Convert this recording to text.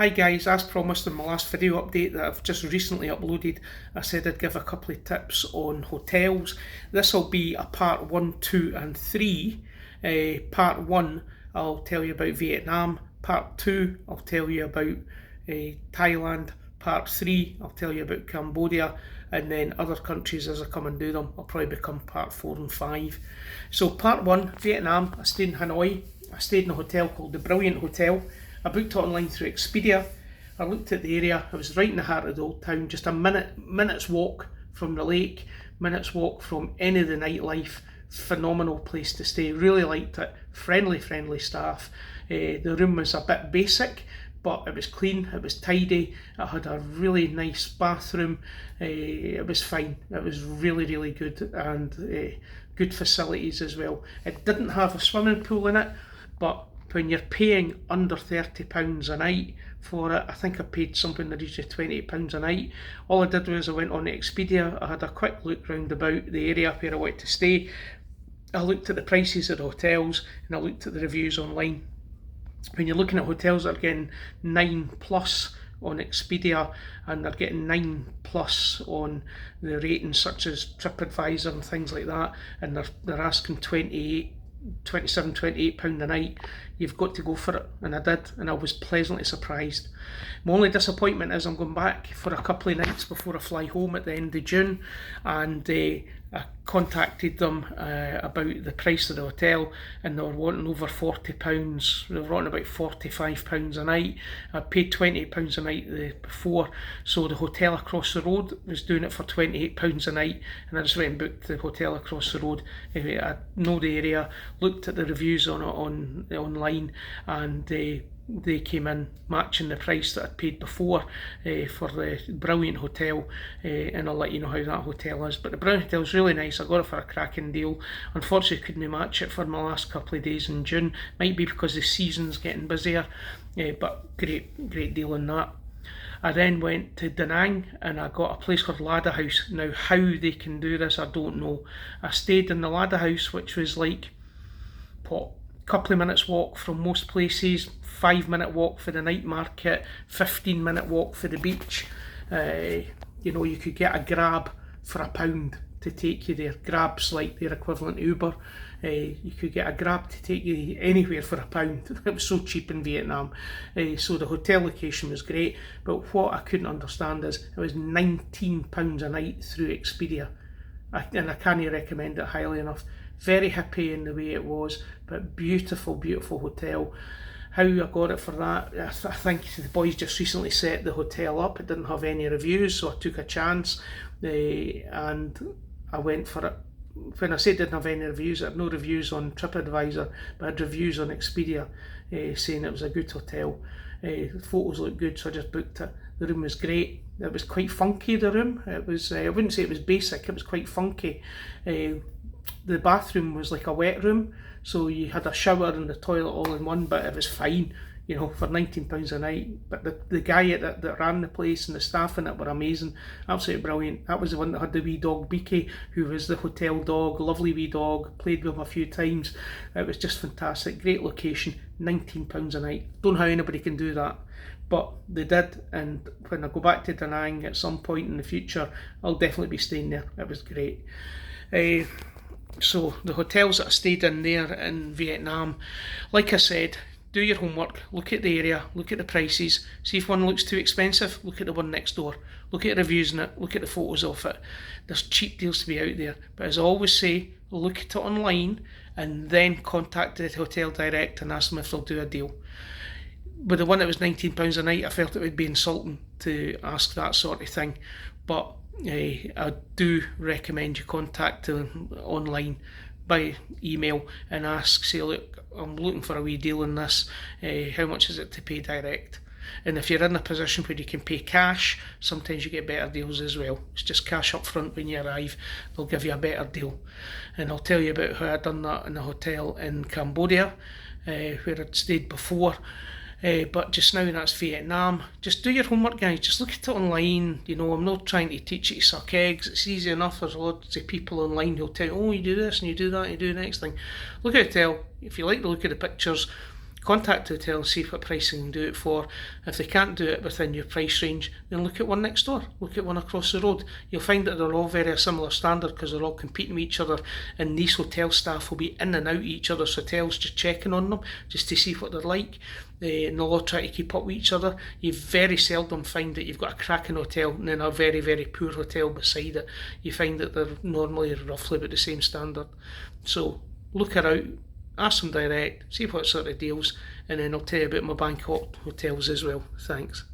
Hi guys, as promised in my last video update that I've just recently uploaded, I said I'd give a couple of tips on hotels. This will be a part 1, 2 and 3. Part 1 I'll tell you about Vietnam, part 2 I'll tell you about Thailand, part 3 I'll tell you about Cambodia, and then other countries as I come and do them. I'll probably become part 4 and 5. So part 1, Vietnam, I stayed in Hanoi. I stayed in a hotel called the Brilliant Hotel. I booked it online through Expedia. I looked at the area. I was right in the heart of the old town, just a minute's walk from the lake, minute's walk from any of the nightlife. Phenomenal place to stay. Really liked it. Friendly staff. The room was a bit basic, but it was clean, it was tidy, it had a really nice bathroom, it was fine, it was really good, and good facilities as well. It didn't have a swimming pool in it, but when you're paying under £30 a night for it, I think I paid something in the region of £28 a night. All I did was I went on Expedia, I had a quick look round about the area where I wanted to stay, I looked at the prices of the hotels, and I looked at the reviews online. When you're looking at hotels that are getting 9 plus on Expedia, and they're getting 9 plus on the ratings such as TripAdvisor and things like that, and they're asking £28 a night, you've got to go for it. And I did, and I was pleasantly surprised. My only disappointment is I'm going back for a couple of nights before I fly home at the end of June, and I contacted them about the price of the hotel, and they were wanting over £40. They were wanting about £45 a night. I paid £28 a night before, so the hotel across the road was doing it for £28 a night, and I just went and booked the hotel across the road. I know the area, looked at the reviews on it online, and they came in matching the price that I'd paid before for the Brilliant Hotel, and I'll let you know how that hotel is. But the Brilliant Hotel is really nice. I got it for a cracking deal. Unfortunately, couldn't match it for my last couple of days in June. Might be because the season's getting busier, but great deal on that. I then went to Da Nang and I got a place called Lada House. Now, how they can do this, I don't know. I stayed in the Lada House, which was like couple of minutes walk from most places, 5-minute walk for the night market, 15-minute walk for the beach. You could get a grab for £1 to take you there. Grab's like their equivalent Uber. You could get a grab to take you anywhere for £1. It was so cheap in Vietnam. So the hotel location was great, but what I couldn't understand is it was £19 a night through Expedia. And I can't recommend it highly enough. Very happy in the way it was, but beautiful hotel. How I got it for that, I think the boys just recently set the hotel up. It didn't have any reviews, so I took a chance and I went for it. When I said it didn't have any reviews, I had no reviews on TripAdvisor, but I had reviews on Expedia saying it was a good hotel. The photos looked good, so I just booked it. The room was great. It was quite funky, the room. It was, I wouldn't say it was basic, it was quite funky. The bathroom was like a wet room, so you had a shower and the toilet all in one, but it was fine, for £19 a night. But the guy that ran the place and the staff in it were amazing, absolutely brilliant. That was the one that had the wee dog Beaky, who was the hotel dog, lovely wee dog, played with him a few times. It was just fantastic, great location, £19 a night. Don't know how anybody can do that, but they did, and when I go back to Da Nang at some point in the future, I'll definitely be staying there. It was great. So the hotels that I stayed in there in Vietnam, like I said, do your homework, look at the area, look at the prices, see if one looks too expensive, look at the one next door, look at the reviews in it, look at the photos of it. There's cheap deals to be out there, but as I always say, look at it online and then contact the hotel direct and ask them if they'll do a deal. With the one that was £19 a night, I felt it would be insulting to ask that sort of thing, but I do recommend you contact them online by email and ask, say, look, I'm looking for a wee deal on this, how much is it to pay direct? And if you're in a position where you can pay cash, sometimes you get better deals as well. It's just cash up front when you arrive, they'll give you a better deal. And I'll tell you about how I'd done that in a hotel in Cambodia, where I'd stayed before. But just now that's Vietnam. Just do your homework, guys. Just look at it online. I'm not trying to teach you to suck eggs. It's easy enough. There's lots of people online who'll tell you, oh, you do this and you do that and you do the next thing. Look at the hotel. If you like the look of the pictures, contact the hotel and see what pricing can do it for. If they can't do it within your price range, then look at one next door, look at one across the road. You'll find that they're all very similar standard because they're all competing with each other, and these hotel staff will be in and out of each other's hotels just checking on them, just to see what they're like. And they'll all try to keep up with each other. You very seldom find that you've got a cracking hotel and then a very, very poor hotel beside it. You find that they're normally roughly about the same standard. So look her out, ask them direct, see what sort of deals, and then I'll tell you about my Bangkok hotels as well. Thanks.